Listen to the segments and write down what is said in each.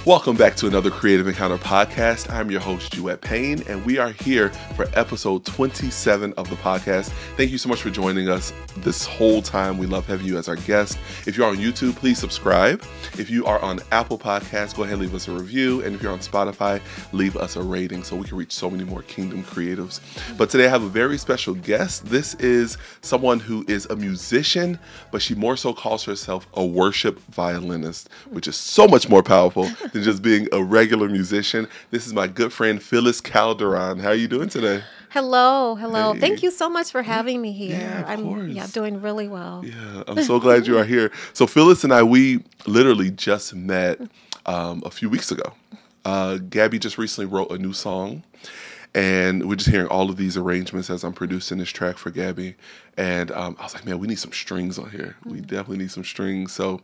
Welcome back to another Creative Encounter podcast. I'm your host, Juiette Payne, and we are here for episode 27 of the podcast. Thank you so much for joining us this whole time. We love having you as our guest. If you're on YouTube, please subscribe. If you are on Apple Podcasts, go ahead and leave us a review. And if you're on Spotify, leave us a rating so we can reach so many more Kingdom creatives. But today I have a very special guest. This is someone who is a musician, but she more so calls herself a worship violinist, which is so much more powerful than just being a regular musician. This is my good friend, Phyllis Calderon. How are you doing today? Hello. Hey. Thank you so much for having me here. Yeah, of course. I'm doing really well. Yeah, I'm so glad you are here. So Phyllis and I, we literally just met a few weeks ago. Gabby just recently wrote a new song, and we're just hearing all of these arrangements as I'm producing this track for Gabby. And I was like, man, we need some strings on here. We definitely need some strings. So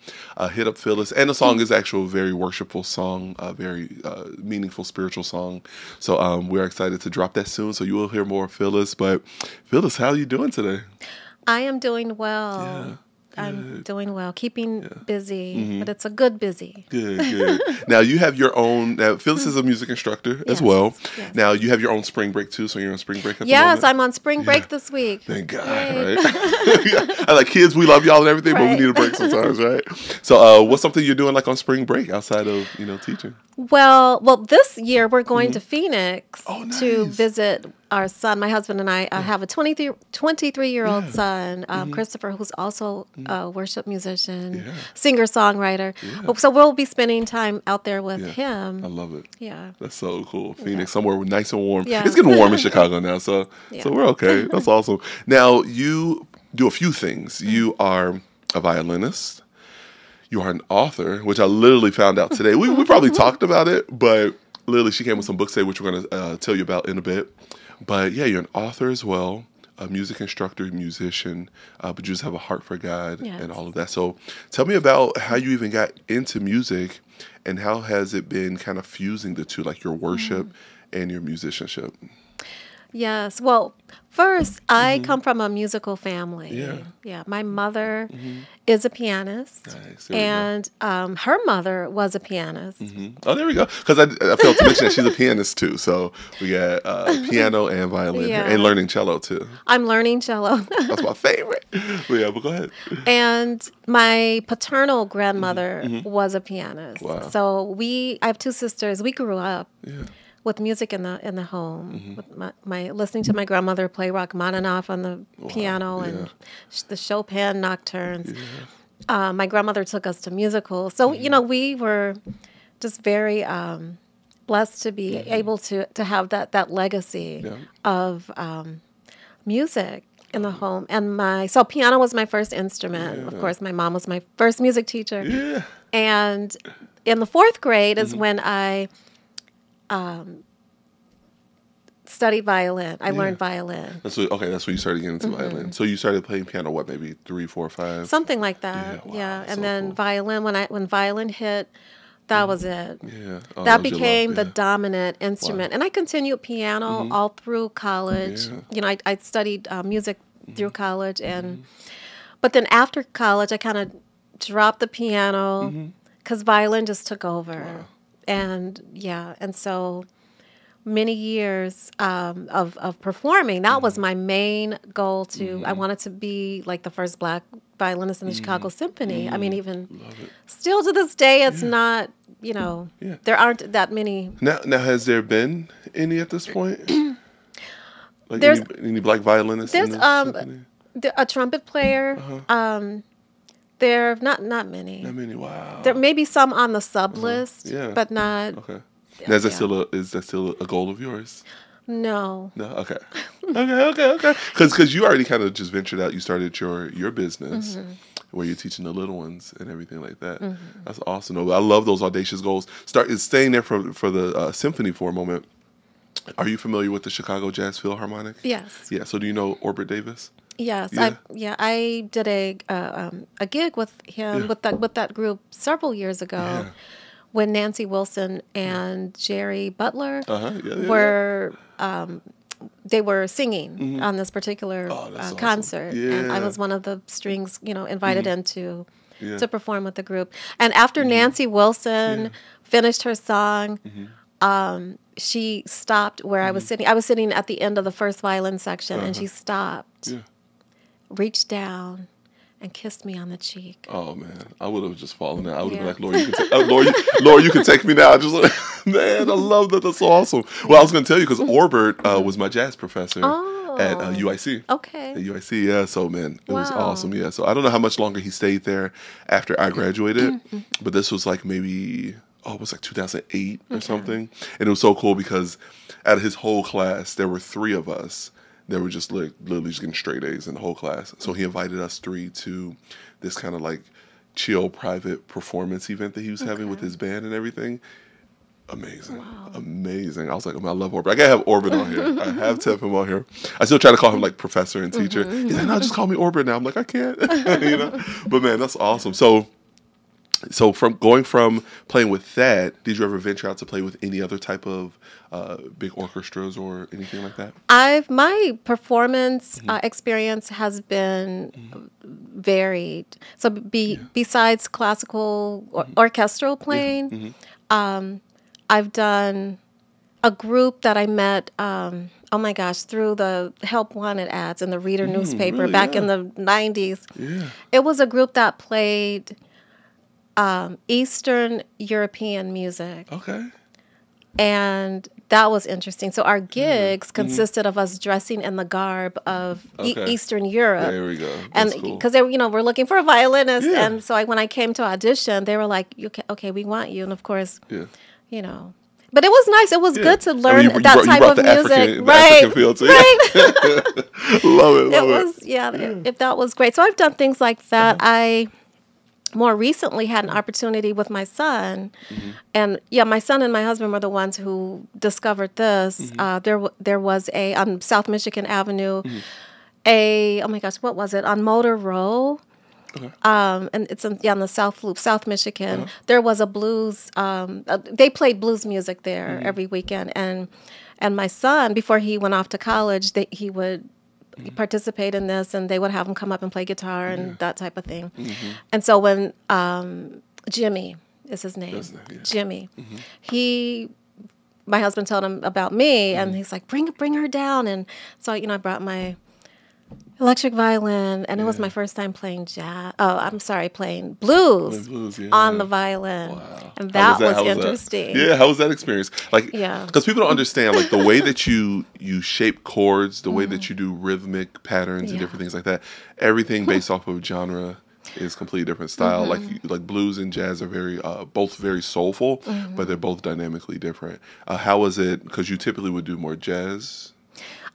hit up Phyllis. And the song is actually a very worshipful song, a very meaningful spiritual song. So we're excited to drop that soon. So you will hear more of Phyllis. But Phyllis, how are you doing today? I am doing well. Yeah. I'm doing well, keeping busy, but it's a good busy. Good. Now, you have your own, now Phyllis is a music instructor as well. Yes. Now, you have your own spring break too, so you're on spring break at the moment? Yes, I'm on spring break this week. Thank God, Yay. right? I like kids, we love y'all and everything, but we Right. need a break sometimes, right? So what's something you're doing like on spring break outside of, teaching? Well, this year we're going to Phoenix Oh, to nice. visit our son. My husband and I have a 23-year-old Yeah. son, Christopher, who's also a worship musician, Yeah. singer-songwriter. Yeah. So we'll be spending time out there with Yeah. him. I love it. Yeah. That's so cool. Phoenix, somewhere nice and warm. Yeah. It's getting warm in Chicago now, so Yeah. we're okay. That's awesome. Now, you do a few things. You are a violinist. You are an author, which I literally found out today. We probably talked about it, but literally she came with some books today, which we're going to tell you about in a bit. But yeah, you're an author as well, a music instructor, musician, but you just have a heart for God and all of that. So tell me about how you even got into music and how has it been kind of fusing the two, like your worship and your musicianship? Yes. Well, first, I come from a musical family. Yeah. My mother is a pianist, Nice. There we go. and her mother was a pianist. Oh, there we go. Because I failed to mention that she's a pianist too. So we got piano and violin here, Yeah. and learning cello too. I'm learning cello. That's my favorite. But go ahead. And my paternal grandmother was a pianist. Wow. So I have two sisters. We grew up Yeah. with music in the home, with my listening to my grandmother play Rachmaninoff on the piano and the Chopin nocturnes. Yeah. My grandmother took us to musicals, so we were just very blessed to be able to have that legacy of music in the home. And so piano was my first instrument. Of course, my mom was my first music teacher. Yeah. And in the fourth grade is when I studied violin. I learned violin. That's when you started getting into violin. So you started playing piano, what, maybe 3, 4, 5? Something like that. Yeah, wow, Yeah. that's And so then cool. violin, when violin hit, that was it. Yeah. Oh, That was your became love, the yeah. dominant instrument. And I continued piano all through college. Yeah. I studied music through college. But then after college, I kind of dropped the piano because violin just took over. Wow. And so many years of performing. That was my main goal. I wanted to be like the first Black violinist in the Chicago Symphony. I mean, even still to this day, it's not, there aren't that many. Now, has there been any at this point? Like There's- any Black violinists in There's the symphony? a trumpet player. There are not many. Not many. Wow. There may be some on the sub list, Yeah. but not. Okay. Now, is that still a goal of yours? No. No. Okay. Okay. Because you already kind of just ventured out. You started your business where you're teaching the little ones and everything like that. That's awesome. I love those audacious goals. Staying there for the symphony for a moment. Are you familiar with the Chicago Jazz Philharmonic? Yes. Yeah. So do you know Orbit Davis? Yes. Yeah. I did a gig with him with that group several years ago. Yeah. When Nancy Wilson and Jerry Butler Yeah. were they were singing on this particular Oh, that's awesome. concert, and I Yeah. was one of the strings, invited in to to perform with the group. And after Nancy Wilson finished her song, she stopped where I was sitting. I was sitting at the end of the first violin section, and she stopped, reached down, and kissed me on the cheek. Oh man, I would have just fallen out. I would have been like, Lord, you can take, Lord, you can take me now. Just like, man, I love that. That's so awesome. Well, I was going to tell you because Orbert was my jazz professor at UIC. Okay. At UIC, yeah. So man, it was awesome. Yeah. So I don't know how much longer he stayed there after I graduated, but this was like maybe it was like 2008 or something, and it was so cool because out of his whole class, there were 3 of us. They were just like literally just getting straight A's in the whole class. So he invited us 3 to this kind of like chill private performance event that he was having with his band and everything. Amazing. Wow. Amazing. I was like, I love Orbit. I gotta have Orbit on here. I have to have him on here. I still try to call him like professor and teacher. He's like, no, just call me Orbit now. I'm like, I can't. But man, that's awesome. So from playing with that, did you ever venture out to play with any other type of big orchestras or anything like that? My performance experience has been varied. So besides classical or orchestral playing, I've done a group that I met. Oh my gosh! Through the Help Wanted ads in the Reader newspaper really, back in the 90s. Yeah. It was a group that played Eastern European music. Okay. And that was interesting. So our gigs consisted of us dressing in the garb of Eastern Europe. There we go. That's and because cool. We're looking for a violinist, and so when I came to audition, they were like, "Okay, we want you." And of course, but it was nice. It was good to learn that type of music, right? African feel too. Right. Love it. It was that was great. So I've done things like that. I more recently had an opportunity with my son, and my son and my husband were the ones who discovered this. There was on South Michigan Avenue, oh my gosh, what was it, on Motor Row? And it's on the South Loop, South Michigan. There was a blues. They played blues music there every weekend, and my son, before he went off to college, he would participate in this, and they would have him come up and play guitar and that type of thing. And so when Jimmy is his name, Jimmy, my husband told him about me, and he's like, bring her down. And so I brought my electric violin, and it was my first time playing playing blues on the violin. Wow. And that was interesting. Yeah, how was that experience? Like, because people don't understand, like, the way that you shape chords, the way that you do rhythmic patterns and different things like that, everything based off of genre is completely different style. Like blues and jazz are very both very soulful, but they're both dynamically different. How was it? Because you typically would do more jazz.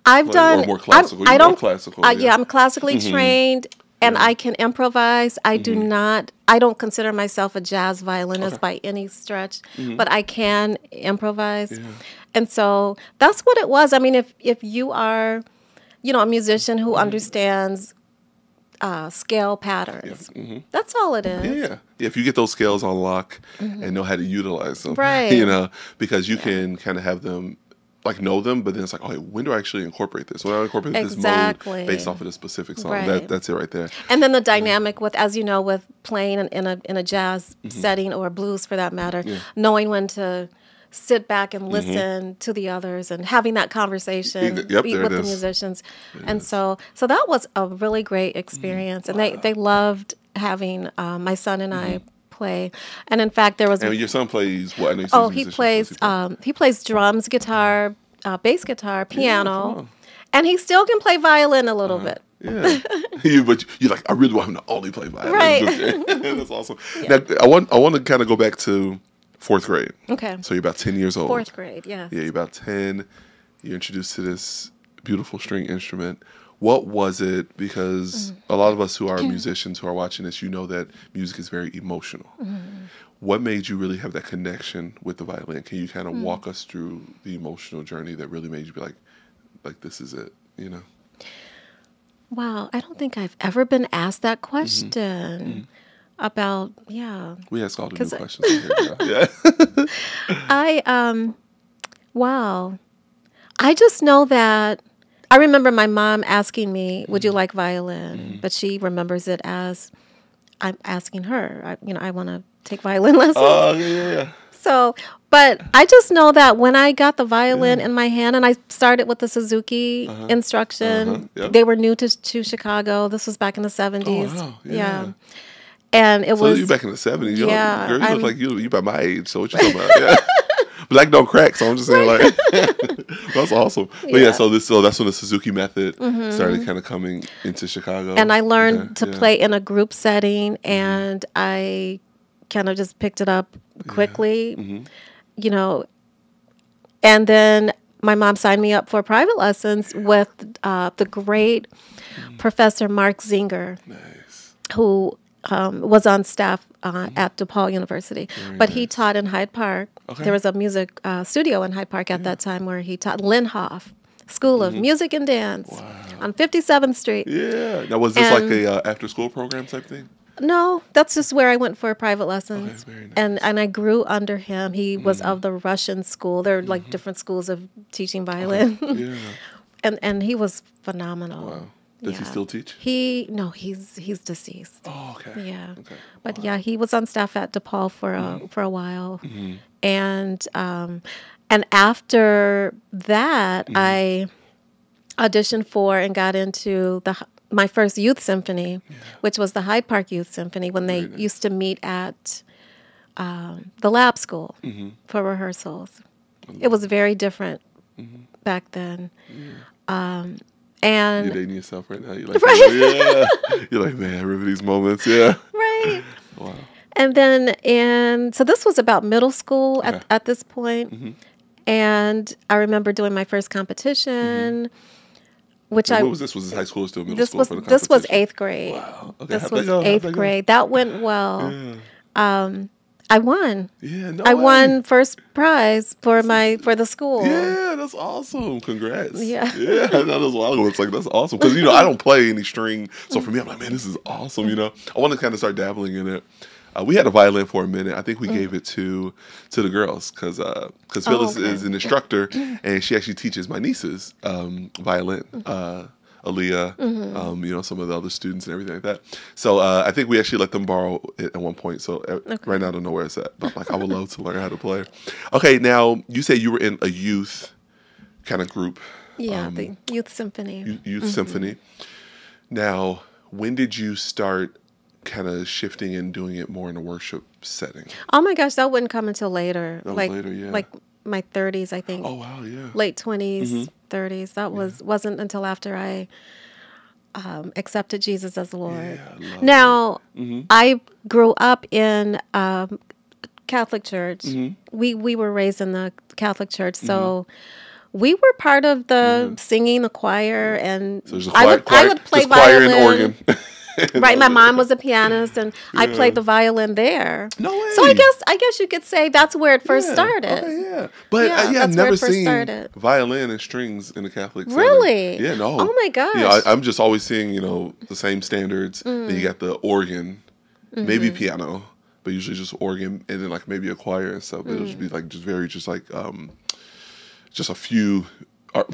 I've done. Or more classical. I don't. More classical. I'm classically trained, and I can improvise. I do not. I don't consider myself a jazz violinist by any stretch, but I can improvise, and so that's what it was. I mean, if you are, a musician who understands scale patterns, that's all it is. Yeah. If you get those scales on lock and know how to utilize them, right? Because you can kind of have them. Like know them, but then it's like, oh, when do I actually incorporate this? When do I incorporate this mode based off of the specific song? Right. That's it right there. And then the dynamic with, as you know, with playing in a jazz setting or blues for that matter, knowing when to sit back and listen to the others and having that conversation with the musicians. And so that was a really great experience, and they loved having my son and I play. And in fact, there was. And your son plays what? He plays drums, guitar, bass guitar, piano, and he still can play violin a little bit. Yeah, but you're like, I really want him to only play violin. Right. That's awesome. Yeah. Now, I want to kind of go back to 4th grade. Okay. So you're about 10 years old. 4th grade, yeah. Yeah, you're about 10. You're introduced to this beautiful string instrument. What was it? Because a lot of us who are musicians who are watching this, that music is very emotional. What made you really have that connection with the violin? Can you kind of walk us through the emotional journey that really made you be like this is it, Wow, I don't think I've ever been asked that question about, We ask all the new questions here. Wow. I just know that I remember my mom asking me, would you like violin? But she remembers it as I'm asking her. I want to take violin lessons. Oh, yeah. So, but I just know that when I got the violin in my hand, and I started with the Suzuki instruction, Yep. they were new to Chicago. This was back in the 70s. Oh, wow. Yeah. And it So was... you back in the 70s. Yeah. Girl, you look like you by my age. So what you talking about? Yeah. Black don't crack, so I'm just saying, like, that's awesome. But yeah, so that's when the Suzuki method started kind of coming into Chicago. And I learned to play in a group setting, and I kind of just picked it up quickly, you know. And then my mom signed me up for private lessons with the great Professor Mark Zinger, who was on staff at DePaul University. But he taught in Hyde Park. Okay. There was a music studio in Hyde Park at that time where he taught Linhoff School of Music and Dance on 57th Street. Yeah. Now, was this like a after-school program type thing? No, that's just where I went for private lessons. Okay, very nice. And I grew under him. He was of the Russian school. There are like different schools of teaching violin. Okay. Yeah. and he was phenomenal. Wow. Does he still teach? He's deceased. Oh, okay. Yeah. Okay. But yeah, he was on staff at DePaul for a while. And after that, I auditioned for and got into my first youth symphony, which was the Hyde Park Youth Symphony, when they used to meet at the lab school for rehearsals. It was very different back then. And you're dating yourself right now. You're like, yeah. You're like, man, I remember these moments. Yeah. Right. Wow. And then, so this was about middle school at this point. And I remember doing my first competition, which what was this? Was this high school or still middle school for the competition? This was 8th grade. Wow. Okay. This was 8th grade. That went well. Yeah. I won. Yeah, I won first prize for the school. Yeah, that's awesome. Congrats. Yeah. Yeah, that is wild. It's like, that's awesome. Because, I don't play any string. So for me, I'm like, man, this is awesome, I want to kind of start dabbling in it. We had a violin for a minute. I think we gave it to the girls because Phyllis is an instructor, and she actually teaches my nieces violin. Aaliyah, some of the other students and everything like that. So I think we actually let them borrow it at one point. So right now I don't know where it's at. But I would love to learn how to play. Okay, now you say you were in a youth kind of group. Yeah, the youth symphony. Youth symphony. Now, when did you start kind of shifting and doing it more in a worship setting? Oh my gosh, that wouldn't come until later. That was later, yeah. Like my 30s, I think. Oh wow, yeah. Late 20s, 30s. That wasn't until after I accepted Jesus as the Lord. Yeah, now, I grew up in Catholic church. We were raised in the Catholic church, so we were part of the singing, the choir, and so I would play violin. Choir and organ. Right, my mom was a pianist, and I played the violin there. No way. So I guess you could say that's where it first started. Okay, yeah. But I've never seen violin and strings in the Catholic setting. Really? Yeah, no. Oh my gosh. I'm just always seeing the same standards. Then you got the organ, maybe piano, but usually just organ, and then like maybe a choir and stuff. But it'll just be like just a few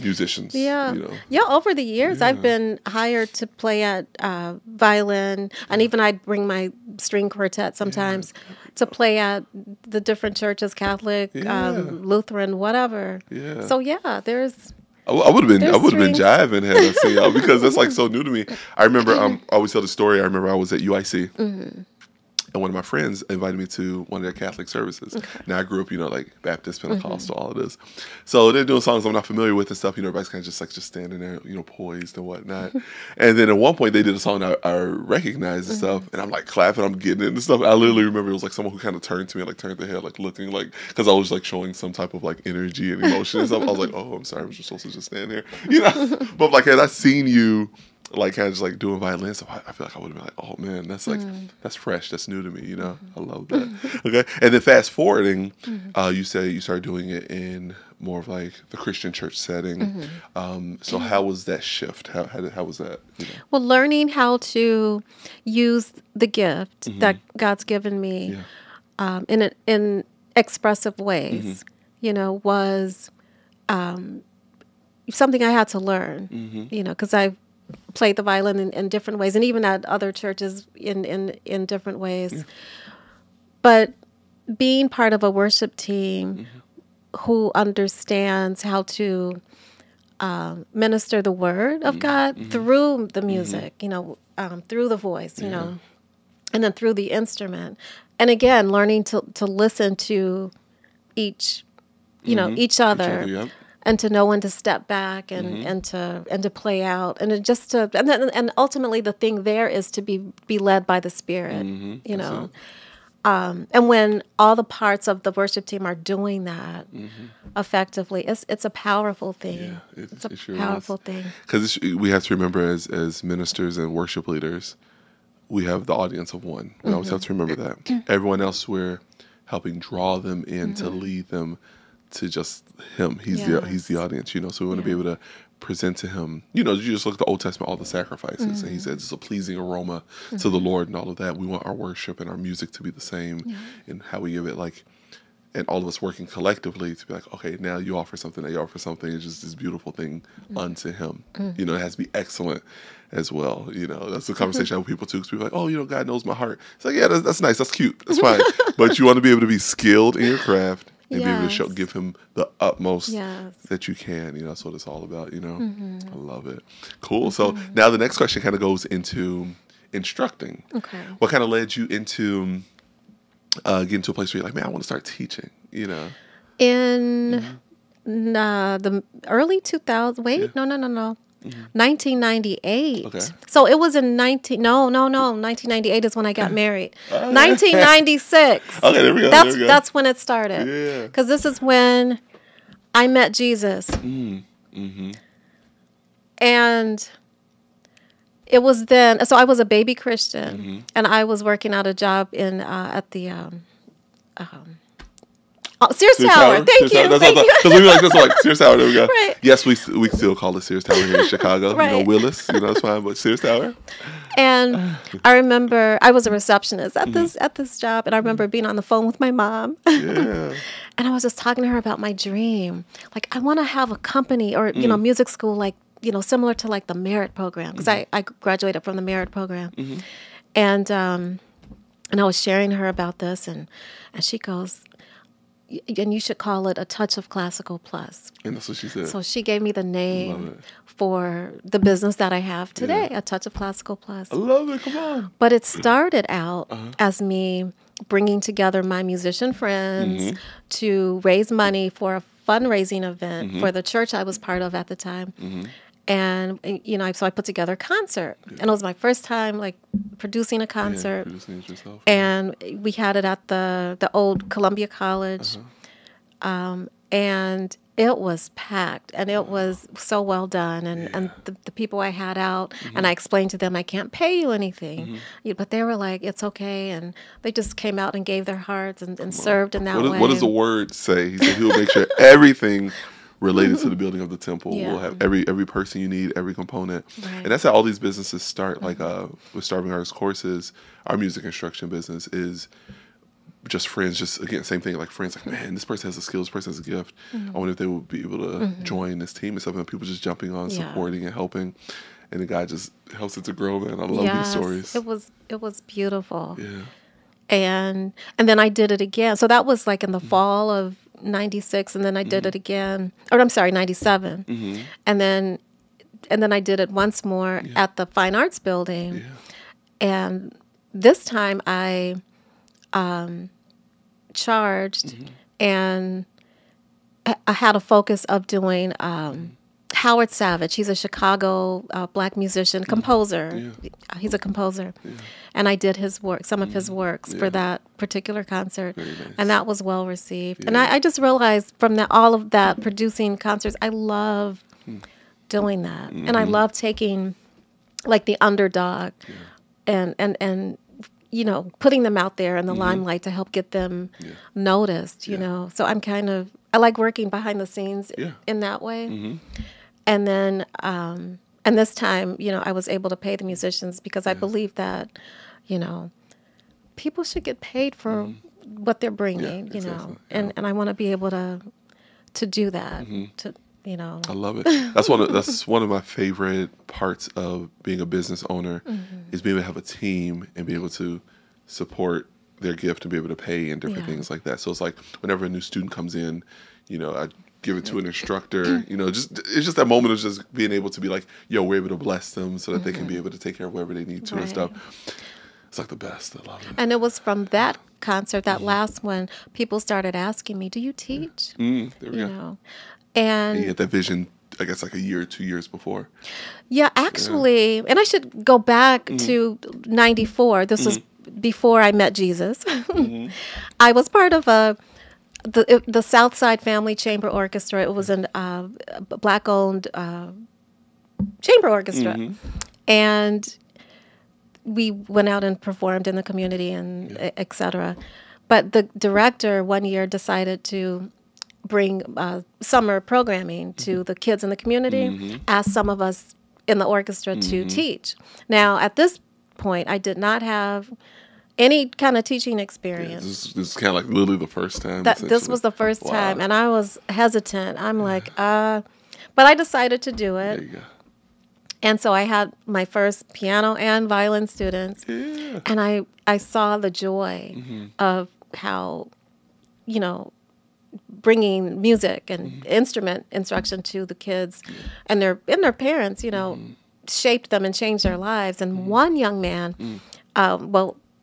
musicians. Yeah. Over the years, I've been hired to play at violin, and even I'd bring my string quartet sometimes to play at the different churches, Catholic, Lutheran, whatever. Yeah. So there's. I would have been jiving had I seen y'all because that's like so new to me. I remember I always tell the story. I remember I was at UIC. And one of my friends invited me to one of their Catholic services. Okay. Now I grew up, like Baptist, Pentecostal, all of this. So they're doing songs I'm not familiar with and stuff. Everybody's kind of just standing there, poised and whatnot. And then at one point they did a song I recognized and stuff, and I'm like clapping, I'm getting it and stuff. I literally remember it was like someone who kind of turned to me, like turned their head, like looking, like because I was like showing some type of like energy and emotion and stuff. I was like, oh, I'm sorry, I was just supposed to just stand here, But like had I seen you. Like kind of just like doing violin stuff, I feel like I would have been like, oh man, that's like that's fresh, that's new to me, I love that. Okay, and then fast forwarding, you say you started doing it in more of like the Christian church setting. So how was that shift? How was that? Well, learning how to use the gift that God's given me in expressive ways, was something I had to learn. Because played the violin in different ways, and even at other churches in different ways. Yeah. But being part of a worship team who understands how to minister the word of God through the music, you know, through the voice, you know, and then through the instrument. And again, learning to listen to each, you know, each other, yep. And to know when to step back and to play out, and just to and ultimately the thing there is to be led by the Spirit, you know. And when all the parts of the worship team are doing that effectively, it's a powerful thing. Yeah, it's a powerful thing. Because we have to remember, as ministers and worship leaders, we have the audience of one. We always have to remember that. Everyone else, we're helping draw them in to lead them to just Him. He's the audience, you know. So we want to be able to present to Him. You know, you just look at the Old Testament, all the sacrifices, and He said it's a pleasing aroma to the Lord and all of that. We want our worship and our music to be the same, and how we give it, like, and all of us working collectively to be like, okay, now you offer something, now you offer something. It's just this beautiful thing unto Him. You know, it has to be excellent as well. You know, that's the conversation I have with people too, because people are like, oh, you know, God knows my heart. It's like, yeah, that's nice, that's cute, that's fine. But you want to be able to be skilled in your craft and be able to give Him the utmost that you can. You know, that's what it's all about, you know. I love it. Cool. So now the next question kind of goes into instructing. Okay. What kind of led you into getting to a place where you're like, man, I want to start teaching, you know? In the early 2000s, no. 1998. Okay. So it was in 1998 is when I got married. 1996. Okay, there we go. That's when it started. Yeah. Because this is when I met Jesus. And it was then. So I was a baby Christian, and I was working at a job at the Sears Tower. Thank you. Because we were like Sears Tower. There we go. Right. Yes, we still call it Sears Tower here in Chicago. Right. You know, Willis. You know, it's fine, but Sears Tower. And I remember I was a receptionist at this job, and I remember being on the phone with my mom. Yeah. And I was just talking to her about my dream. Like, I want to have a company or you know, music school, like, you know, similar to like the Merit program, because I graduated from the Merit program, and I was sharing her about this, and she goes, and you should call it A Touch of Classical Plus. And that's what she said. So she gave me the name for the business that I have today, A Touch of Classical Plus. I love it. Come on. But it started out as me bringing together my musician friends to raise money for a fundraising event for the church I was part of at the time. And, you know, so I put together a concert. And it was my first time, like, producing a concert. Producing it yourself. And we had it at the old Columbia College. And it was packed. And it was so well done. And the people I had out, and I explained to them, I can't pay you anything. But they were like, it's okay. And they just came out and gave their hearts and served in that way. What does the word say? He said he will make sure everything related to the building of the temple. We'll have every person you need, every component. Right. And that's how all these businesses start. Like with Starving Artist Courses, our music instruction business is just friends. Just, again, same thing, like friends, like, man, this person has a skill, this person has a gift. I wonder if they would be able to join this team. It's something that people just jumping on, supporting and helping. And the guy just helps it to grow, man. I love these stories. It was beautiful. Yeah. And then I did it again. So that was like in the fall of 96, and then I did it again. Or I'm sorry, 97. And then I did it once more at the Fine Arts Building. Yeah. And this time I charged, and I had a focus of doing Howard Savage. He's a Chicago black musician, composer. He's a composer. And I did his work, some of his works for that particular concert. Very nice. And that was well received. And I just realized from all of that, producing concerts, I love doing that. And I love taking, like, the underdog and you know, putting them out there in the limelight to help get them noticed, you know. So I like working behind the scenes in that way. And then, and this time, you know, I was able to pay the musicians because I believe that, you know, people should get paid for what they're bringing, you know, and I want to be able to do that, I love it. That's one of my favorite parts of being a business owner is being able to have a team and be able to support their gift and be able to pay and different things like that. So it's like whenever a new student comes in, I give it to an instructor, it's just that moment of just being able to be like, yo, we're able to bless them so that they can be able to take care of whatever they need to and stuff. It's like the best. I love it. And it was from that concert, that last one, people started asking me, do you teach? There we go. And you had that vision, I guess, like a year or 2 years before. Yeah, actually, and I should go back to 94. This was before I met Jesus. I was part of the Southside Family Chamber Orchestra. It was a Black-owned chamber orchestra. And we went out and performed in the community and et cetera. But the director one year decided to bring summer programming to the kids in the community, asked some of us in the orchestra to teach. Now, at this point, I did not have any kind of teaching experience. This is kind of like literally the first time. This was the first time, and I was hesitant. I'm like, but I decided to do it. There you go. And so I had my first piano and violin students, and I saw the joy of how, bringing music and instrument instruction to the kids and their parents, shaped them and changed their lives. And one young man,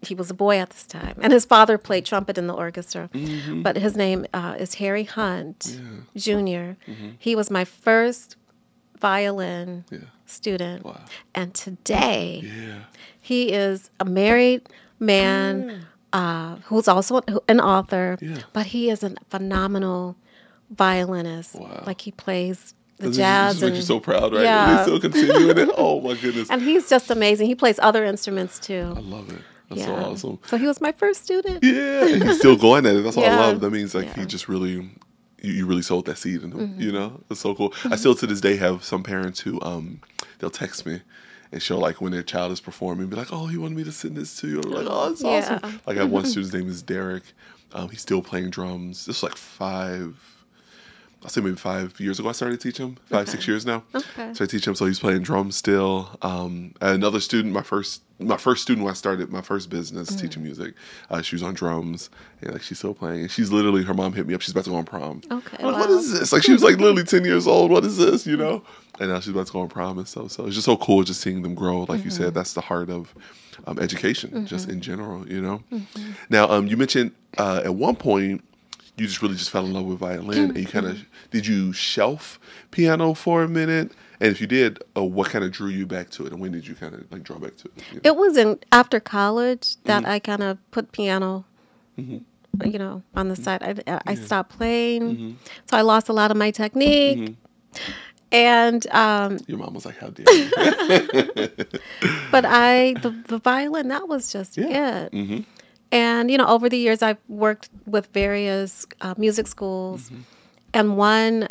he was a boy at this time, and his father played trumpet in the orchestra, but his name is Harry Hunt Jr. He was my first violin student, and today he is a married man who's also an author, but he is a phenomenal violinist. Like he plays the jazz. It just makes you so proud, right? Yeah. He's still continuing it. Oh my goodness! And he's just amazing. He plays other instruments too. I love it. That's so awesome. So he was my first student. Yeah, and he's still going at it. That's what I love. That means like he just really. You really sowed that seed in him, It's so cool. I still to this day have some parents who they'll text me and show like when their child is performing, be like, oh, he wanted me to send this to you. I'm like, oh, it's awesome. Like I have one student's name is Derek. He's still playing drums. This was like I'll say maybe 5 years ago I started to teach him. 6 years now. So I teach him, so he's playing drums still. Another student, my first student when I started my first business teaching music, she was on drums, and like she's still playing. And she's literally, her mom hit me up, she's about to go on prom. I'm like, what is this? Like she was like literally 10 years old, what is this, And now she's about to go on prom and stuff. So it's just so cool just seeing them grow. Like you said, that's the heart of education, just in general, Now, you mentioned at one point, you just really just fell in love with violin, and you did you shelf piano for a minute? And if you did, what kind of drew you back to it, and when did you kind of like draw back to it? It was after college that I kind of put piano, on the side. I stopped playing, so I lost a lot of my technique. And your mom was like, "How dare you?" But the violin, that was just it. And, over the years, I've worked with various music schools and one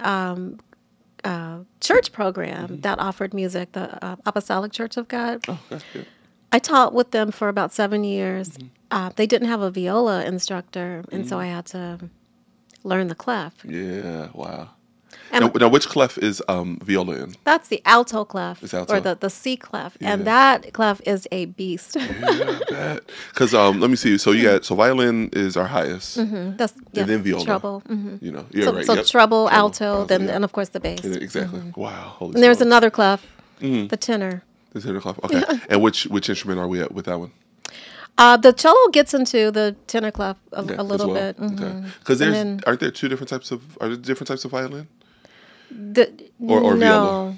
church program that offered music, the Apostolic Church of God. Oh, that's good. I taught with them for about 7 years. They didn't have a viola instructor, and so I had to learn the clef. Yeah, wow. And now, which clef is viola in? That's the alto clef, alto? or the C clef, and that clef is a beast. Yeah, I bet. Because let me see. So you got violin is our highest, That's and then viola. Treble. Right. Treble, alto, then and of course the bass. Exactly. Wow. Holy and there's another clef, the tenor. The tenor clef. Okay. And which instrument are we at with that one? The cello gets into the tenor clef a little bit. Okay. Because aren't there different types of violin? No. Or viola?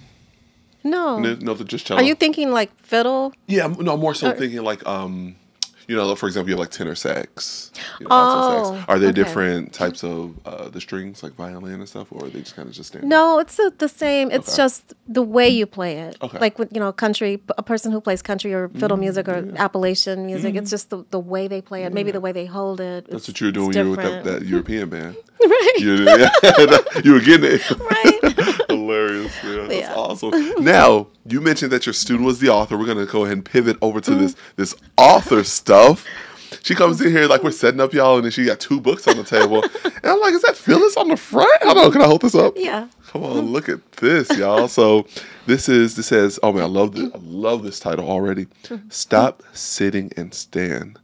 No, just cello. Are you thinking like fiddle? Yeah, no, I'm more so thinking like, for example, you have like tenor sax, alto sax. Are there different types of the strings, like violin and stuff, or are they just kind of just standard? No, it's the same. It's just the way you play it. Okay. Like with, country, a person who plays country or fiddle music or Appalachian music, it's just the way they play it, maybe the way they hold it. That's what you were doing when you were with that European band. Right. You were getting it. Right. Hilarious. Yeah, that's awesome. Now, you mentioned that your student was the author. We're going to go ahead and pivot over to this author stuff. She comes in here like we're setting up y'all, and then she got 2 books on the table. And I'm like, is that Phyllis on the front? I don't know. Can I hold this up? Yeah. Come on, look at this, y'all. So this says, oh man, I love this title already. Stop, Sitting, and Stand.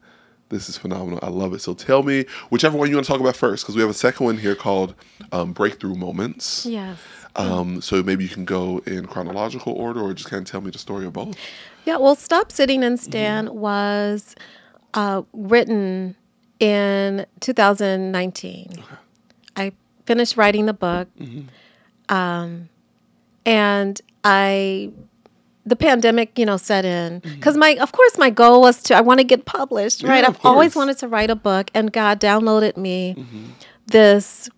This is phenomenal. I love it. So tell me whichever one you want to talk about first, because we have a second one here called Breakthrough Moments. Yes. So maybe you can go in chronological order or just kind of tell me the story of both. Yeah, well, Stop, Sitting, and Stand was written in 2019. Okay. I finished writing the book, and the pandemic, set in. Because of course, my goal was I want to get published, right? I've always wanted to write a book, and God downloaded me this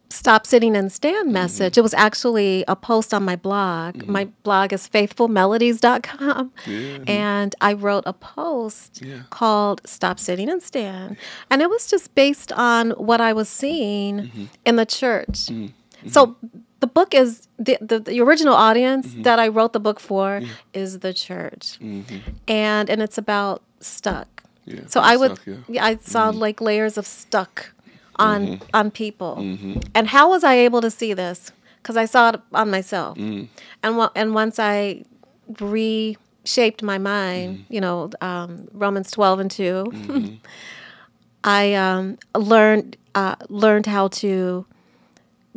Stop, Sitting, and Stand message. It was actually a post on my blog. My blog is faithfulmelodies.com. And I wrote a post called Stop, Sitting, and Stand. And it was just based on what I was seeing in the church. So the book is, the original audience that I wrote the book for is the church. And it's about stuck. So I saw like layers of stuck on people. And how was I able to see this? Because I saw it on myself. And once I reshaped my mind, Romans 12:2, I learned how to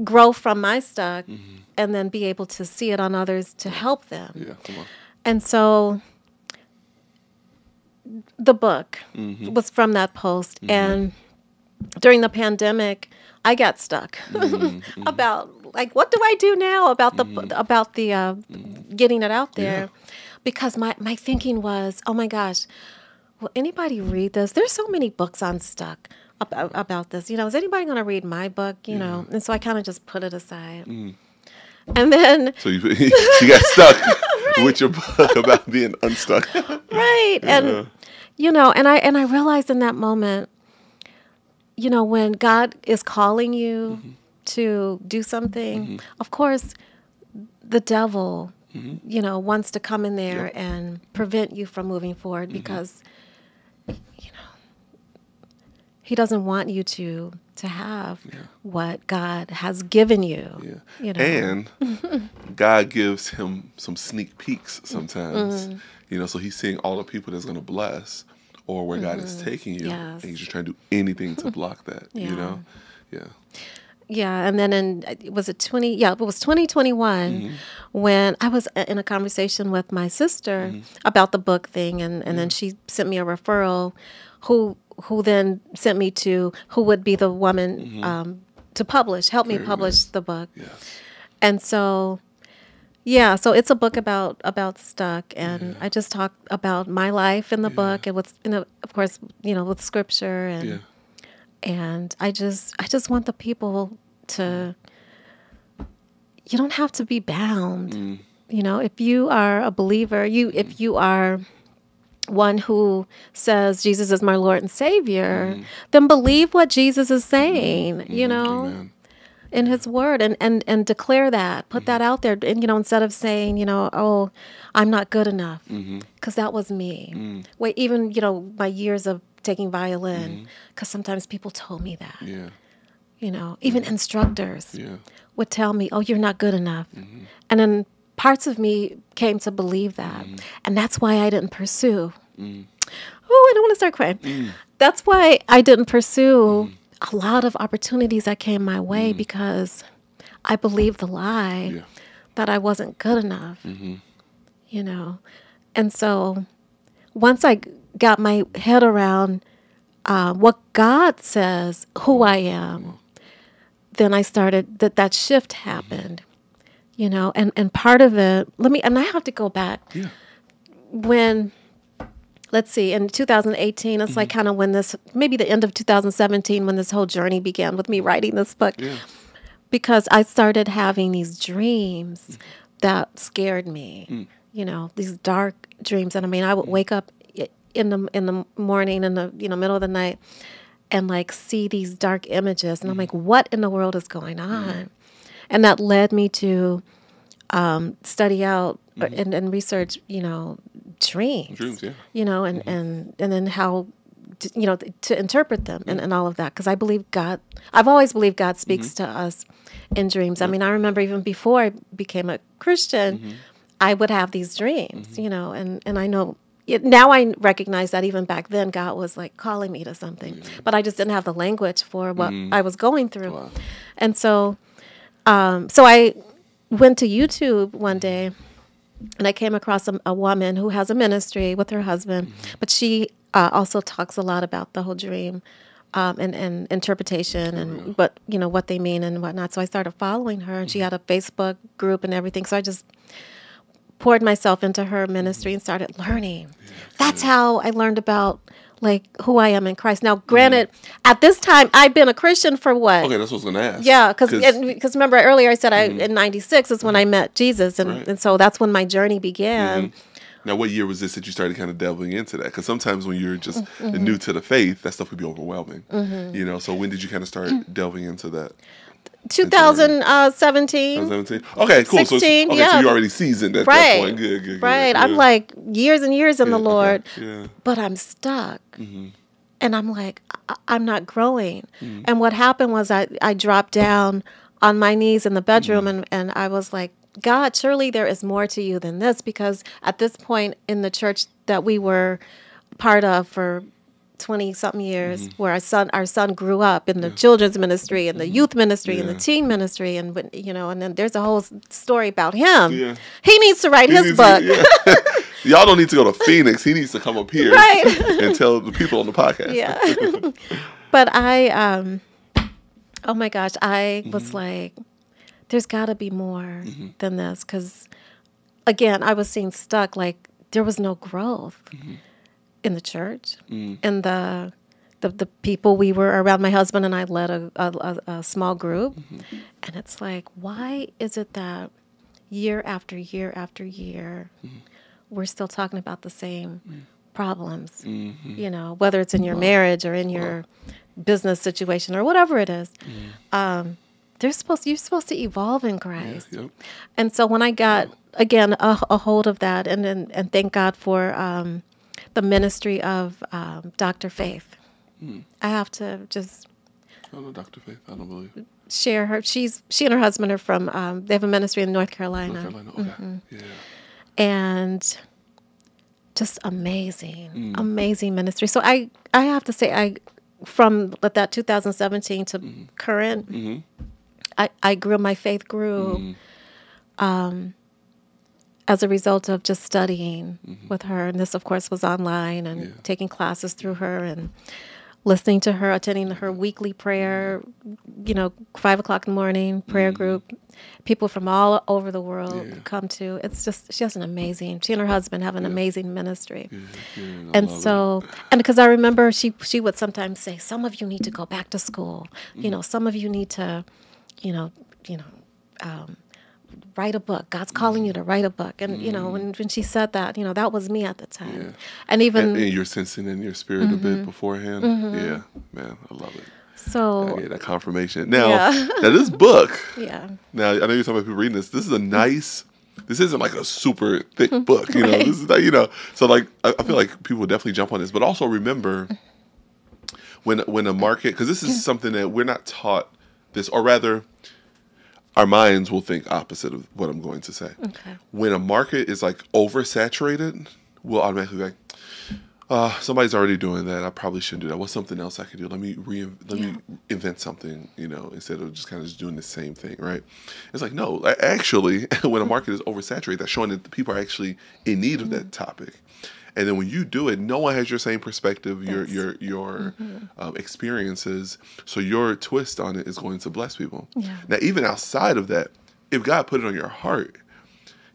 grow from my stuck and then be able to see it on others to help them. Yeah, come on. And so the book was from that post. And during the pandemic, I got stuck about like, what do I do now about the getting it out there? Because my thinking was, oh my gosh, will anybody read this? There's so many books on stuck about this. Is anybody going to read my book? And so I kind of just put it aside. And then so you got stuck with your book about being unstuck, right? And and I realized in that moment, when God is calling you to do something, of course, the devil, wants to come in there and prevent you from moving forward because, he doesn't want you to have what God has given you. And God gives him some sneak peeks sometimes, so he's seeing all the people that's going to bless or where God is taking you, and he's just trying to do anything to block that, Yeah, and then it was 2021 when I was in a conversation with my sister about the book thing, and then she sent me a referral who then sent me to who would be the woman to help me publish the book. Yes. And so, so it's a book about stuck, and I just talk about my life in the book, and what's of course, with scripture, and I just want the people to. You don't have to be bound. If you are a believer, if you are one who says Jesus is my Lord and Savior, then believe what Jesus is saying, Amen. in his word, and declare that, put that out there, and, instead of saying, oh, I'm not good enough, because that was me. Wait, even, my years of taking violin, because sometimes people told me that, even instructors would tell me, oh, you're not good enough. And then parts of me came to believe that. And that's why I didn't pursue. Oh, I don't want to start crying. That's why I didn't pursue a lot of opportunities that came my way because I believed the lie that I wasn't good enough, And so once I got my head around what God says, who I am, then I started, that shift happened. And part of it, and I have to go back. When, let's see, in 2018, it's like kind of when maybe the end of 2017, when this whole journey began with me writing this book. Because I started having these dreams that scared me, these dark dreams. And I would wake up in the morning, in the middle of the night, and like see these dark images. And I'm like, what in the world is going on? And that led me to study out and research, dreams. Dreams, and then how to interpret them and all of that. Because I've always believed God speaks to us in dreams. I mean, I remember even before I became a Christian, I would have these dreams, and I know now I recognize that even back then God was like calling me to something, but I just didn't have the language for what I was going through. Wow. And so I went to YouTube one day and I came across a woman who has a ministry with her husband, but she also talks a lot about the whole dream and interpretation and what they mean and whatnot. So I started following her, and she had a Facebook group and everything. So I just poured myself into her ministry and started learning. That's how I learned about like who I am in Christ. Now, granted, at this time, I've been a Christian for what? Okay, that's what I was going to ask. Yeah, because remember earlier I said in '96 is when I met Jesus, and so that's when my journey began. Now, what year was this that you started kind of delving into that? Because sometimes when you're just new to the faith, that stuff would be overwhelming. So when did you kind of start delving into that? 2017. 2017. Okay, cool. 16, so you're already seasoned at that point. Good. Right. I'm like years and years in the Lord, but I'm stuck. And I'm like, I'm not growing. And what happened was I dropped down on my knees in the bedroom and I was like, God, surely there is more to you than this, because at this point in the church that we were part of for 20-something years, where our son grew up in the children's ministry and the youth ministry and the teen ministry, and and then there's a whole story about him. Yeah. He needs to write his book. Y'all don't need to go to Phoenix. He needs to come up here and tell the people on the podcast. Yeah. But I, oh my gosh, I was like, there's got to be more than this, because again, I was seeing stuck, like there was no growth in the church, and the people we were around. My husband and I led a small group, and it's like, why is it that year after year after year, we're still talking about the same problems? Whether it's in your marriage or in your business situation or whatever it is. You're supposed to evolve in Christ. And so when I got again a hold of that, and thank God for the ministry of Dr. Faith. I have to just I don't know Dr. Faith. I don't believe. Share her. She and her husband are from, they have a ministry in North Carolina. Okay. Yeah. And just amazing ministry. So I have to say, from that 2017 to current, I grew, my faith grew as a result of just studying with her. And this, of course, was online, and taking classes through her and listening to her, attending her weekly prayer, 5:00 in the morning prayer group. People from all over the world come to. It's just, she and her husband have an amazing ministry. And so, and because I remember she would sometimes say, some of you need to go back to school. Some of you need to, write a book. God's calling you to write a book. And, when she said that, that was me at the time. Yeah. And even... And you're sensing in your spirit a bit beforehand. Yeah, man, I love it. So... I get that confirmation. Now, now this book... Now, I know you're talking about people reading this. This is a nice... This isn't like a super thick book, This is like, So, like, I feel like people will definitely jump on this. But also remember, when a market... Because this is something that we're not taught this, or rather... Our minds will think opposite of what I'm going to say. Okay. When a market is like oversaturated, we'll automatically be like, somebody's already doing that. I probably shouldn't do that. What's something else I can do? Let me invent something, instead of just kind of just doing the same thing, right? It's like, no, actually, when a market is oversaturated, that's showing that the people are actually in need of that topic. And then when you do it, no one has your same perspective, your experiences. So your twist on it is going to bless people. Yeah. Now, even outside of that, if God put it on your heart,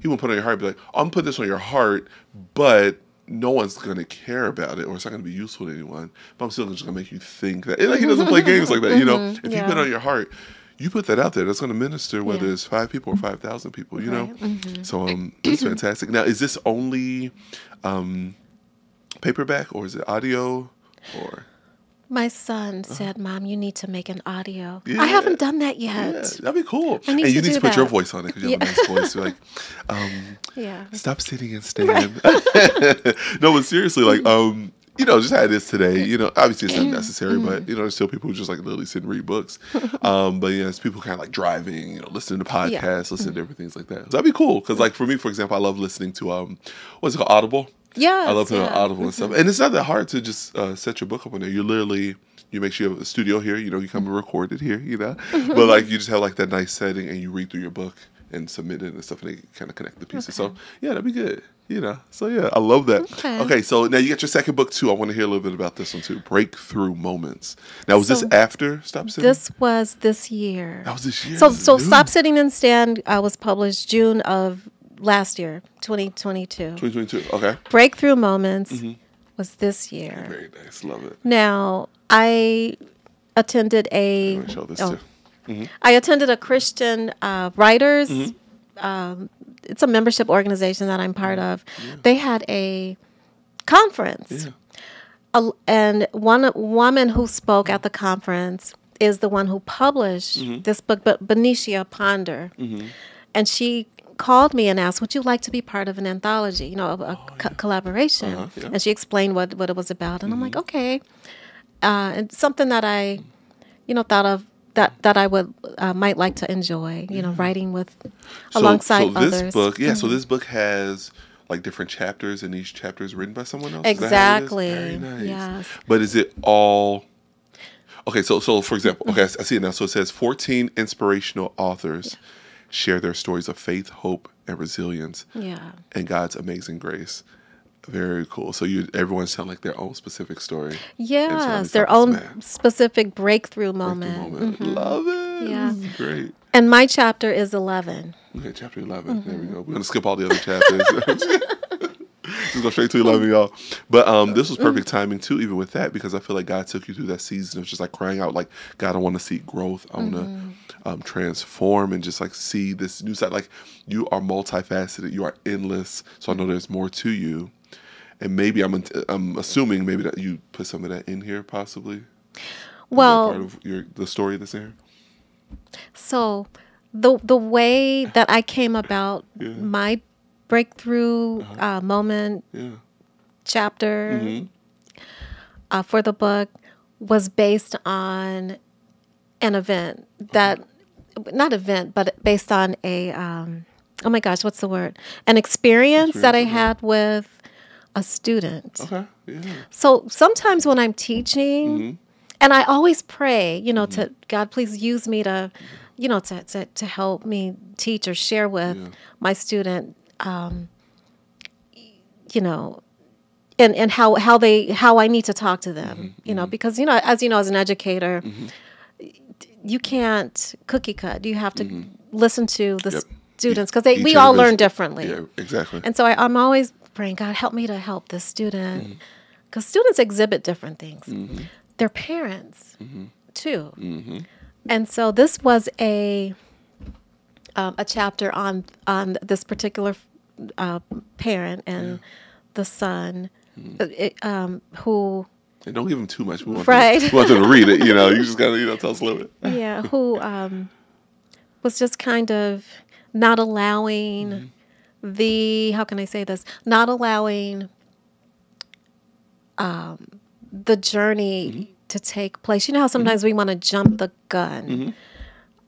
He won't put it on your heart and be like, I'm going to put this on your heart, but no one's going to care about it, or it's not going to be useful to anyone. But I'm still just going to make you think that. And like, He doesn't play games like that, If you put it on your heart, you put that out there, that's going to minister, whether it's 5 people or 5,000 people, So it's fantastic. Now, is this only paperback, or is it audio, or? My son said, Mom, you need to make an audio. Yeah. I haven't done that yet. Yeah, that'd be cool. And you need to put your voice on it, because you have a nice voice. You're like, stop sitting and stand. No, but seriously, like, just how it is today. Obviously it's not necessary, but there's still people who just like literally sit and read books. But it's people kind of like driving, listening to podcasts, listening to different things like that. So that'd be cool because, like, for me, for example, I love listening to what's it called, Audible. Yes, I love putting on Audible and stuff, and it's not that hard to just set your book up on there. You make sure you have a studio here. You come and record it here. But like you just have like that nice setting, and you read through your book and submit it and stuff, and they kind of connect the pieces. Okay. So yeah, that'd be good. So yeah, I love that. Okay, so now you got your second book too. I want to hear a little bit about this one too. Breakthrough Moments. Now, was this after Stop Sitting? This was this year. That was this year. So Stop Sitting and Stand was published June of last year, 2022. 2022. Okay. Breakthrough Moments was this year. Very nice. Love it. Now, I attended I'm gonna show this too. I attended a Christian writers. It's a membership organization that I'm part of. Yeah. They had a conference. Yeah. And one woman who spoke at the conference is the one who published this book, Benicia Ponder. And she called me and asked, would you like to be part of an anthology, a collaboration? Yeah. And she explained what it was about. And I'm like, okay. And something that I, thought of that I would might like to enjoy, writing with alongside so this others. book, so this book has like different chapters, and each chapter is written by someone else. Exactly. Is that how it is? Very nice. Yes. But is it all? Okay, so for example, I see it now. So it says 14 inspirational authors share their stories of faith, hope, and resilience. Yeah. And God's amazing grace. Very cool. So everyone's telling like their own specific story. Yes, their own specific breakthrough moment. Love it. Yeah. This is great. And my chapter is 11. Okay, chapter 11. There we go. We're going to skip all the other chapters. Just go straight to 11, y'all. But this was perfect timing, too, even with that, because I feel like God took you through that season of just like crying out, like, God, I want to see growth. I want to transform and just like see this new side. Like, you are multifaceted. You are endless. So I know there's more to you. And maybe I'm assuming maybe that you put some of that in here, possibly. Well, part of the story that's in here. So the way that I came about my breakthrough moment chapter for the book was based on an event but based on a oh my gosh, what's the word? An experience that I had with a student. Okay. Yeah. So sometimes when I'm teaching, and I always pray, to God, please use me to, to help me teach or share with my student, and how I need to talk to them, because as as an educator, you can't cookie cut. You have to listen to the students because we all learn differently. Yeah, exactly. And so I'm always praying, God, help me to help this student, because students exhibit different things. Their parents too. And so this was a chapter on this particular parent and the son who. And don't give them too much. We want right. we want them to read it. You just gotta tell us a little bit. Yeah, who was just kind of not allowing how can I say this? Not allowing the journey to take place. You know how sometimes we want to jump the gun.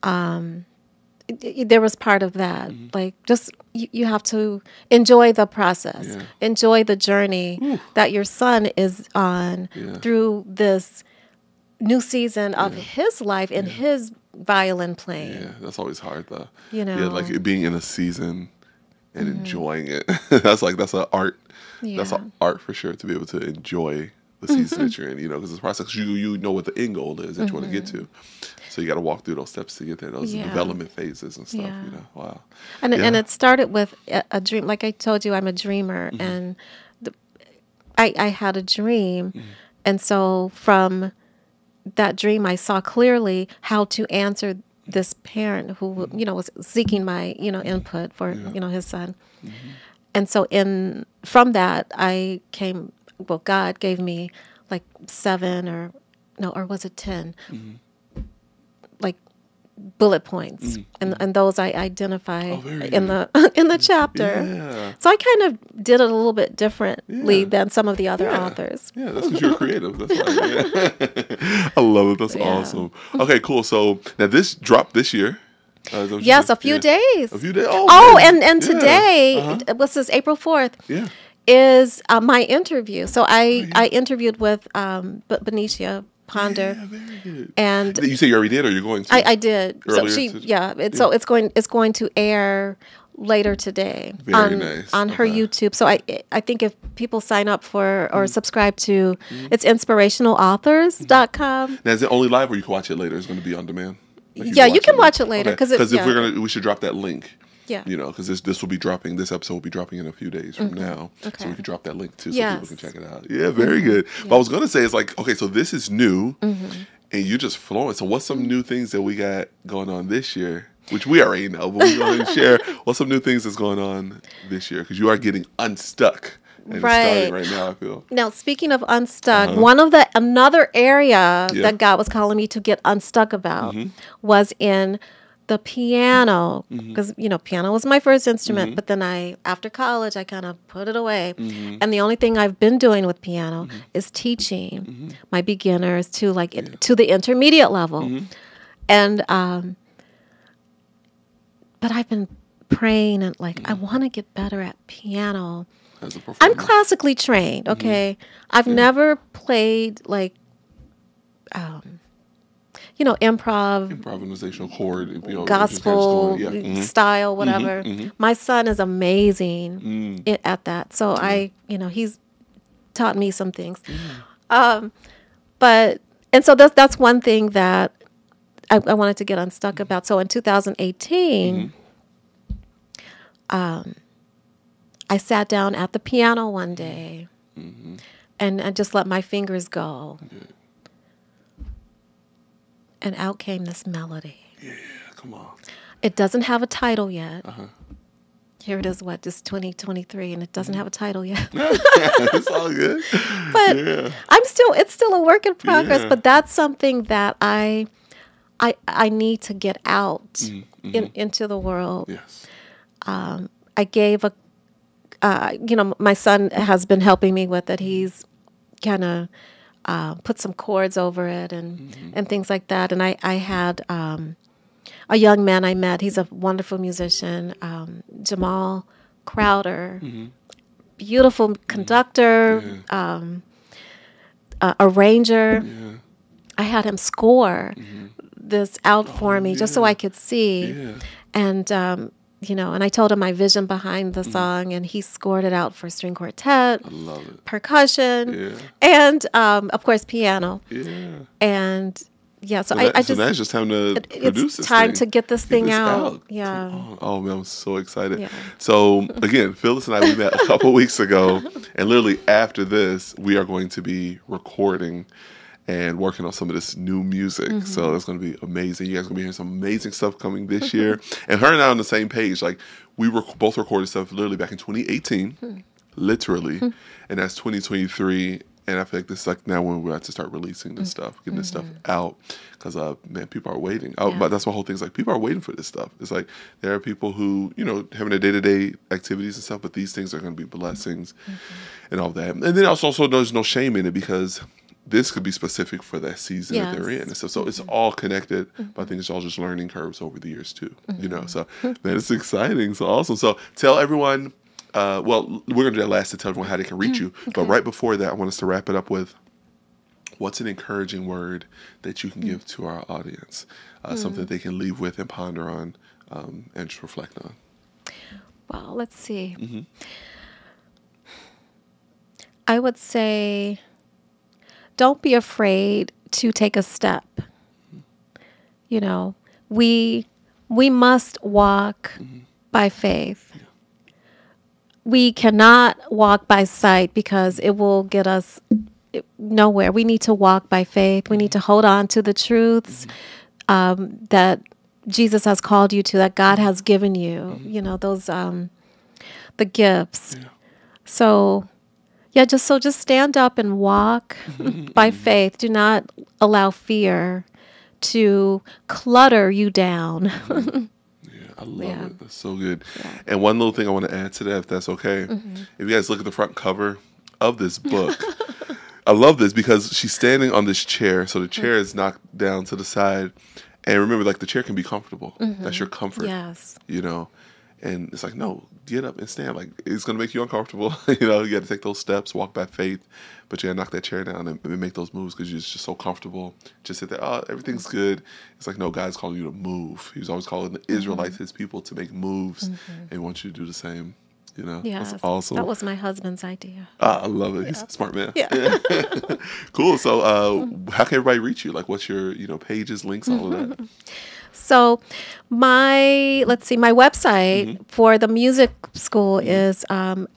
There was part of that. Like, just you have to enjoy the process, enjoy the journey that your son is on through this new season of his life and his violin playing. Yeah, that's always hard though. Like it being in a season and enjoying it. that's an art. Yeah. That's an art for sure, to be able to enjoy the season that you're in. Because it's a process. You know what the end goal is that you want to get to. So you got to walk through those steps to get there. Those development phases and stuff. Yeah. Wow. And it started with a dream. Like I told you, I'm a dreamer, and I had a dream, and so from that dream, I saw clearly how to answer this parent who was seeking my input for his son. And so from that I came. Well, God gave me like 7 or was it 10? Like bullet points, and those I identify in the chapter. Yeah. So I kind of did it a little bit differently than some of the other authors. Yeah, that's because you're creative. That's why. Yeah. I love it. That's awesome. Okay, cool. So now this dropped this year. Yes, a few days. A few days. And today, what's this, April 4th? Yeah. Is my interview. So I interviewed with Benicia Ponder. Yeah, very good. And you say you already did, or you're going to? I did. So Earlier so it's going to air later today on her YouTube. So I think if people sign up for or subscribe to it's inspirationalauthors.com. Now is it only live, or you can watch it later? It's going to be on demand. Like you can watch it later because we should drop that link. Yeah. Because this will be dropping. This episode will be dropping in a few days from now. Okay. So we can drop that link too, so people can check it out. Yeah, very good. Yeah. But I was gonna say, it's like, okay, so this is new, and you're just flowing. So what's some new things that we got going on this year? Which we already know, but we're going to share. What's some new things that's going on this year? Because you are getting unstuck. And it's starting right now, I feel. Now, speaking of unstuck, another area that God was calling me to get unstuck about was in the piano, because piano was my first instrument, but then after college I kind of put it away, and the only thing I've been doing with piano is teaching my beginners to to the intermediate level, and but I've been praying and I want to get better at piano. I'm classically trained. Okay, I've never played improvisational chord, gospel style, whatever. My son is amazing at that. So he's taught me some things. So that's one thing that I wanted to get unstuck about. So in 2018, I sat down at the piano one day and I just let my fingers go. And out came this melody. Yeah, come on. It doesn't have a title yet. Here it is, just 2023, and it doesn't have a title yet. It's all good. But it's still a work in progress. But that's something that I need to get out into the world. Yes. I gave my son has been helping me with it. He's kind of put some chords over it and things like that. And I had a young man I met. He's a wonderful musician, Jamal Crowder, beautiful conductor, arranger. I had him score this out for me just so I could see. And and I told him my vision behind the song, and he scored it out for string quartet, I love it. Percussion, and of course piano. And so that's just time to produce this time thing. To get this thing out. Yeah. Oh man, I'm so excited. Yeah. So again, Phyllis and I, we met a couple weeks ago, and literally after this, we are going to be recording and working on some of this new music. So it's going to be amazing. You guys are going to be hearing some amazing stuff coming this year. And her and I are on the same page. We were both recorded stuff literally back in 2018, literally. And that's 2023. And I feel like this is now when we're about to start releasing this stuff, getting this stuff out. Because, people are waiting. But that's my whole thing. People are waiting for this stuff. It's there are people who, having their day-to-day activities and stuff, but these things are going to be blessings and all that. And then also there's no shame in it, because this could be specific for that season that they're in. And so it's all connected, but I think it's all just learning curves over the years too. So man, it's exciting. So awesome. So tell everyone, we're going to do that last to tell everyone how they can reach you. Okay. But right before that, I want us to wrap it up with what's an encouraging word that you can give to our audience, something that they can leave with and ponder on and just reflect on. Well, let's see. I would say, don't be afraid to take a step. We must walk by faith. We cannot walk by sight, because it will get us nowhere. We need to walk by faith. We need to hold on to the truths that Jesus has called you to, that God has given you. Those the gifts. So just stand up and walk by faith. Do not allow fear to clutter you down. Yeah, I love it. That's so good. Yeah. And one little thing I want to add to that, if that's okay. If you guys look at the front cover of this book, I love this because she's standing on this chair. So the chair is knocked down to the side. And remember, like, the chair can be comfortable. That's your comfort. Yes. You know? And it's like, no, get up and stand. Like, it's going to make you uncomfortable. You know, you got to take those steps, walk by faith. But you got to knock that chair down and make those moves because you're just so comfortable. Just sit there, oh, everything's good. It's like, no, God's calling you to move. He was always calling the Israelites, his people, to make moves. And he wants you to do the same. You know, yes, that's awesome. That was my husband's idea. I love it. He's a smart man. Yeah. Cool. So how can everybody reach you? Like, what's your, pages, links, all of that? So my website for the music school is a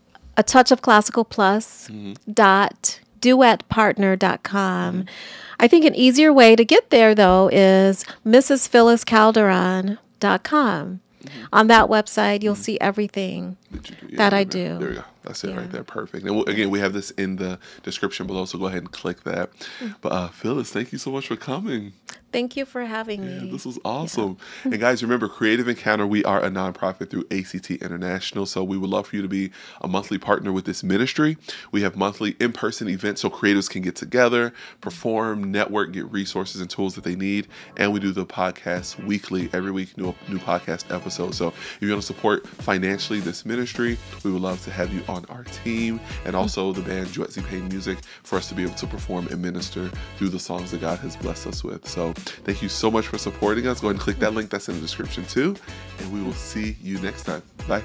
touch of classical plus .duettepartner.com. I think an easier way to get there, though, is mrsphylliscalderon.com. On that website, you'll see everything that I do. There you go. That's it right there. Perfect. And again, we have this in the description below, so go ahead and click that. But Phyllis, thank you so much for coming. Thank you for having me. This was awesome. Yeah. And guys, remember, Creative Encounter, we are a nonprofit through ACT International, so we would love for you to be a monthly partner with this ministry. We have monthly in-person events so creatives can get together, perform, network, get resources and tools that they need. And we do the podcast weekly, every week, new podcast episodes. So if you want to support financially this ministry, we would love to have you on our team, and also the band Juiette Music, for us to be able to perform and minister through the songs that God has blessed us with. So thank you so much for supporting us. Go ahead and click that link that's in the description too, and we will see you next time. Bye.